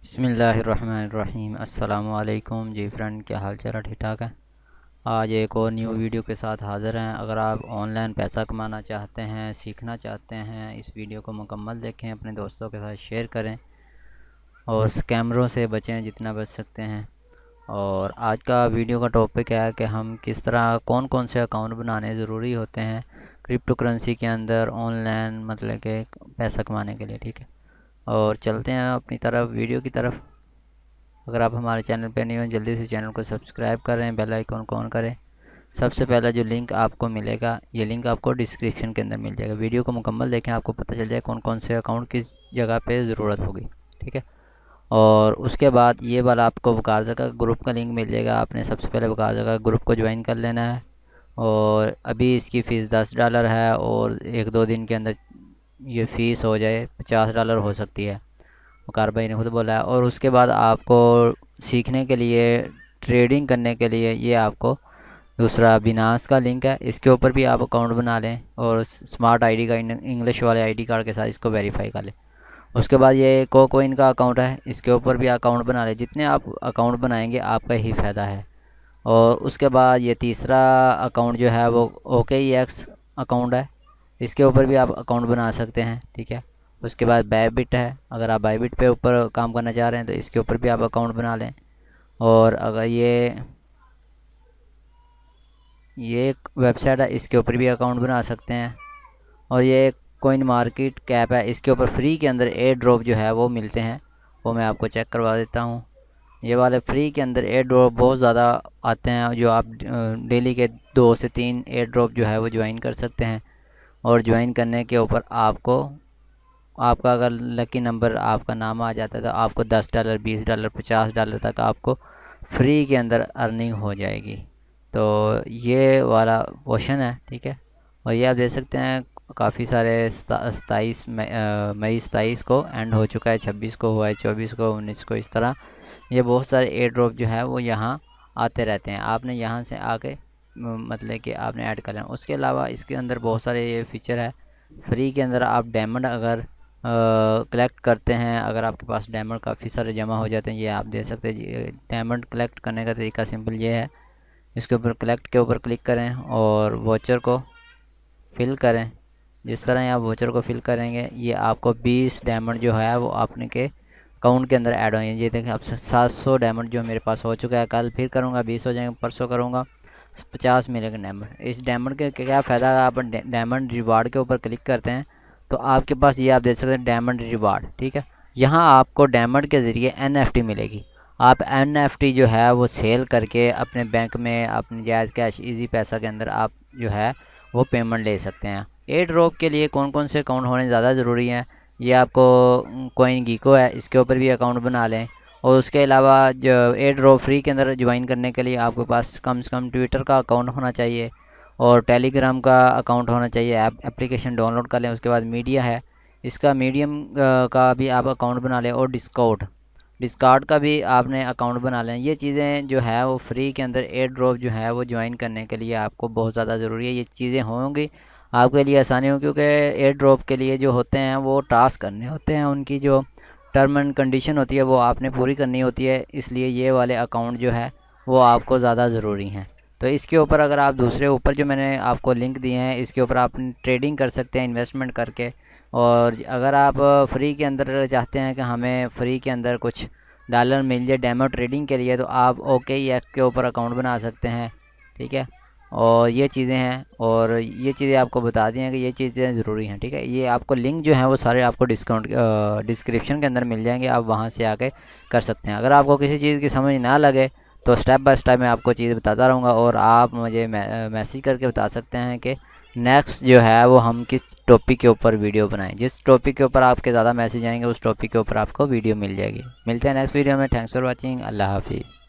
बिस्मिल्लाहिर्रहमानिर्रहीम। अस्सलाम वालेकुम जी फ्रेंड, क्या हाल चाल है? ठीक ठाक है। आज एक और न्यू वीडियो के साथ हाज़िर हैं। अगर आप ऑनलाइन पैसा कमाना चाहते हैं, सीखना चाहते हैं, इस वीडियो को मुकम्मल देखें, अपने दोस्तों के साथ शेयर करें और स्कैमरों से बचें जितना बच सकते हैं। और आज का वीडियो का टॉपिक है कि हम किस तरह कौन कौन से अकाउंट बनाने ज़रूरी होते हैं क्रिप्टो करेंसी के अंदर ऑनलाइन, मतलब कि पैसा कमाने के लिए। ठीक है, और चलते हैं अपनी तरफ, वीडियो की तरफ। अगर आप हमारे चैनल पर नहीं हो, जल्दी से चैनल को सब्सक्राइब करें, बेल आइकन को ऑन करें। सबसे पहला जो लिंक आपको मिलेगा, ये लिंक आपको डिस्क्रिप्शन के अंदर मिल जाएगा। वीडियो को मुकम्मल देखें, आपको पता चल जाए कौन कौन से अकाउंट किस जगह पे ज़रूरत होगी। ठीक है, और उसके बाद ये वाला आपको वकार्जा का ग्रुप का लिंक मिल जाएगा। आपने सबसे पहले वकार्जा का ग्रुप को ज्वाइन कर लेना है। और अभी इसकी फ़ीस $10 है और 1-2 दिन के अंदर ये फ़ीस हो जाए $50 हो सकती है, वकार भाई ने खुद बोला है। और उसके बाद आपको सीखने के लिए, ट्रेडिंग करने के लिए, ये आपको दूसरा बिनास का लिंक है, इसके ऊपर भी आप अकाउंट बना लें और स्मार्ट आईडी का इंग्लिश वाले आईडी कार्ड के साथ इसको वेरीफाई कर लें। उसके बाद ये कोइन का अकाउंट है, इसके ऊपर भी अकाउंट बना लें। जितने आप अकाउंट बनाएंगे आपका ही फ़ायदा है। और उसके बाद ये तीसरा अकाउंट जो है वो OKEX अकाउंट है, इसके ऊपर भी आप अकाउंट बना सकते हैं। ठीक है, उसके बाद बायबिट है, अगर आप बायबिट पे ऊपर काम करना चाह रहे हैं तो इसके ऊपर भी आप अकाउंट बना लें। और अगर ये एक वेबसाइट है, इसके ऊपर भी अकाउंट बना सकते हैं। और ये कोइन मार्केट कैप है, इसके ऊपर फ्री के अंदर एयर ड्रॉप जो है वो मिलते हैं, वो मैं आपको चेक करवा देता हूँ। ये वाले फ्री के अंदर एयर ड्रॉप बहुत ज़्यादा आते हैं, जो आप डेली के 2 से 3 एयर ड्रॉप जो है वो ज्वाइन कर सकते हैं। और ज्वाइन करने के ऊपर आपको, आपका अगर लकी नंबर आपका नाम आ जाता है तो आपको $10, $20, $50 तक आपको फ्री के अंदर अर्निंग हो जाएगी। तो ये वाला पोर्शन है। ठीक है, और ये आप देख सकते हैं काफ़ी सारे 27 मई 27 को एंड हो चुका है, 26 को हुआ है, 24 को, 19 को, इस तरह ये बहुत सारे एयर ड्रॉप जो है वो यहाँ आते रहते हैं। आपने यहाँ से आके मतलब कि आपने ऐड कर लेना। उसके अलावा इसके अंदर बहुत सारे ये फीचर है फ्री के अंदर। आप डायमंड अगर कलेक्ट करते हैं, अगर आपके पास डायमंड काफ़ी सारे जमा हो जाते हैं, ये आप दे सकते हैं। डायमंड कलेक्ट करने का तरीका सिंपल ये है, इसके ऊपर कलेक्ट के ऊपर क्लिक करें और वोचर को फिल करें। जिस तरह आप वोचर को फिल करेंगे, ये आपको 20 डायमंड जो है वो आपने के अकाउंट के अंदर ऐड होंगे। ये देखें, अब 700 डायमंड जो मेरे पास हो चुका है। कल फिर करूँगा 20 हो जाएंगे, परसों करूँगा 50 मिलेगा डायमंड। इस डायमंड के क्या फ़ायदा है, आप डायमंड रिवार्ड के ऊपर क्लिक करते हैं तो आपके पास ये आप देख सकते हैं डायमंड रिवार्ड। ठीक है, यहाँ आपको डायमंड के ज़रिए NFT मिलेगी। आप NFT जो है वो सेल करके अपने बैंक में अपने जायज़ कैश इजी पैसा के अंदर आप जो है वो पेमेंट ले सकते हैं। एयर ड्रॉप के लिए कौन कौन से अकाउंट होने ज़्यादा ज़रूरी हैं, ये आपको कोइन गीको है, इसके ऊपर भी अकाउंट बना लें। और उसके अलावा जो एयर ड्रॉप फ्री के अंदर ज्वाइन करने के लिए आपके पास कम से कम ट्विटर का अकाउंट होना चाहिए और टेलीग्राम का अकाउंट होना चाहिए। एप्लीकेशन डाउनलोड कर लें। उसके बाद मीडिया है, इसका मीडियम का भी आप अकाउंट बना लें। और डिस्कॉर्ड का भी आपने अकाउंट बना लें। ये चीज़ें जो है वो फ्री के अंदर एयर ड्रॉप जो है वो ज्वाइन करने के लिए आपको बहुत ज़्यादा ज़रूरी है। ये चीज़ें होंगी आपके लिए आसानी हो, क्योंकि एयर ड्रॉप के लिए जो होते हैं वो टास्क करने होते हैं, उनकी जो टर्म एंड कंडीशन होती है वो आपने पूरी करनी होती है। इसलिए ये वाले अकाउंट जो है वो आपको ज़्यादा ज़रूरी हैं। तो इसके ऊपर अगर आप दूसरे ऊपर जो मैंने आपको लिंक दिए हैं, इसके ऊपर आप ट्रेडिंग कर सकते हैं इन्वेस्टमेंट करके। और अगर आप फ्री के अंदर चाहते हैं कि हमें फ्री के अंदर कुछ डॉलर मिल जाए डेमो ट्रेडिंग के लिए, तो आप OKEX के ऊपर अकाउंट बना सकते हैं। ठीक है, और ये चीज़ें हैं, और ये चीज़ें आपको बता दी हैं कि ये चीज़ें ज़रूरी हैं। ठीक है, ये आपको लिंक जो है वो सारे आपको डिस्क्रिप्शन के अंदर मिल जाएंगे, आप वहाँ से आके कर सकते हैं। अगर आपको किसी चीज़ की समझ ना लगे तो स्टेप बाय स्टेप मैं आपको चीज़ बताता रहूँगा और आप मुझे मैसेज करके बता सकते हैं कि नेक्स्ट जो है वो हम किस टॉपिक के ऊपर वीडियो बनाएं। जिस टॉपिक के ऊपर आपके ज़्यादा मैसेज आएंगे उस टॉपिक के ऊपर आपको वीडियो मिल जाएगी। मिलते हैं नेक्स्ट वीडियो में। Thanks for watching. अल्लाह हाफिज़।